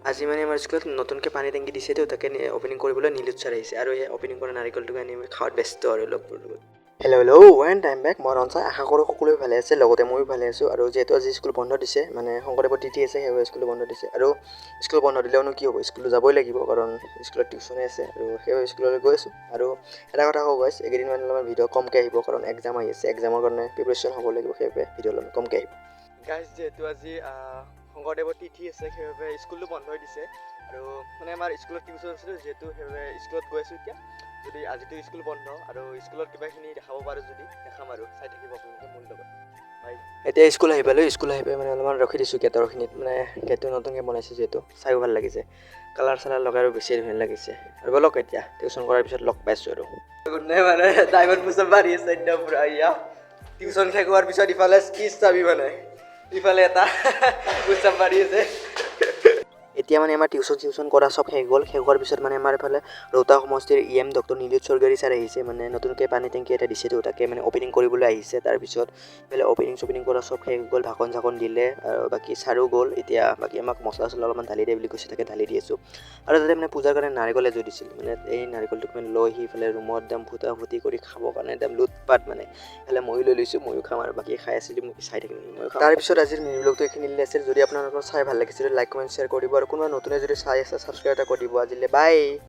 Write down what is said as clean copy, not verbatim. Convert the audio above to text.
আজি মানে আমাৰ স্কুলত নতুনকৈ পানী টেংকি দিছে তো তাকে অপেনিং কৰিবলৈ নীলুৎ ছাৰ আহিছে আৰু এই অপেনিং কৰা নাৰিকলটোক আনি আমি খাৱাত ব্যস্ত আৰু লগবোৰ লগত হেল্ল' ৱেন টাইম বেক মই ৰঞ্জা আশা কৰোঁ সকলোৱে ভালে আছে লগতে ময়ো ভালে আছোঁ আৰু যিহেতু আজি স্কুল বন্ধ দিছে মানে শংকৰদেৱৰ তিথি আছে সেইবাবে স্কুল বন্ধ দিছে আৰু স্কুল বন্ধ দিলেওনো কি হ'ব স্কুলটো যাবই লাগিব কাৰণ স্কুলত টিউশ্যনে আছে আৰু সেইবাবে স্কুললৈ গৈ আছোঁ আৰু এটা কথা কওঁ গাইছ এইকেইদিন মানে অলপমান ভিডিঅ' কমকৈ আহিব কাৰণ এক্সাম আহি আছে এক্সামৰ কাৰণে প্ৰিপেৰেশ্যন হ'ব লাগিব সেইবাবে ভিডিঅ' অলপমান কমকৈ আহিব গাইছ যিহেতু আজি শংকৰদেৱৰ তিথি আছে সেইবাবে স্কুলটো বন্ধ হৈ দিছে আৰু মানে আমাৰ স্কুলত টিউশ্যন আছিলোঁ যিহেতু সেইবাবে স্কুলত গৈ আছোঁ এতিয়া যদি আজিতো স্কুল বন্ধ আৰু স্কুলত কিবাখিনি দেখাব পাৰোঁ যদি দেখাম আৰু চাই থাকিব আপোনালোকে মোৰ লগত বাই এতিয়া স্কুল আহি পালোঁ স্কুল আহি পাই মানে অলপমান ৰখি দিছোঁ গেটৰখিনিত মানে গেটটো নতুনকৈ বনাইছে যিহেতু চাইও ভাল লাগিছে কালাৰ চালাৰ লগাই আৰু বেছি ধুনীয়া লাগিছে আৰু ব'লক এতিয়া টিউশ্যন কৰাৰ পিছত লগ পাইছোঁ আৰু নাই মানে টাইমত পুচপ বাঢ়ি আছে একদম পূৰা ইয়া টিউশ্যন শেষ হোৱাৰ পিছত ইফালে স্কিজ চাবি মানে ইফালে এটা পুচপ বাঢ়ি আছে এতিয়া মানে আমাৰ টিউশ্যন কৰা চব শেষ হ'ল শেষ হোৱাৰ পিছত মানে আমাৰ এইফালে ৰৌতা সমষ্টিৰ ডক্টৰ নীলুৎ স্বৰ্গীয়াৰী ছাৰ আহিছে মানে নতুনকৈ পানী টেংকি এটা দিছেতো তাকে মানে অপেনিং কৰিবলৈ আহিছে তাৰপিছত এইফালে অপেনিং কৰা চব শেষ গ'ল ঢাকন ঝাকন দিলে আৰু বাকী ছাৰো গ'ল এতিয়া বাকী আমাক মছলা চছলা অলপমান ঢালি দিয়ে বুলি কৈছে তাকে ঢালি দি আছোঁ আৰু তাতে মানে পূজাৰ কাৰণে নাৰিকল এযোৰ দিছিল মানে এই নাৰিকলটোক মানে লৈ আহি ইফালে ৰুমত একদম ফুটা ফুটি কৰি খাবৰ কাৰণে একদম লুটপাত মানে এইফালে ময়ো লৈ লৈছোঁ ময়ো খাম আৰু বাকী খাই আছিলোঁ মই চাই থাকিম ময়ো খাম তাৰপিছত আজিৰ মিনি ব্লগটো এইখিনিলৈ আছিল যদি আপোনালোকৰ চাই ভাল লাগিছিল লাইক কমেণ্ট শ্বেয়াৰ কৰিব আৰু কোনোবা নতুনে যদি চাই আছে ছাবস্ক্ৰাইব এটা কৰি দিব আজিলৈ বাই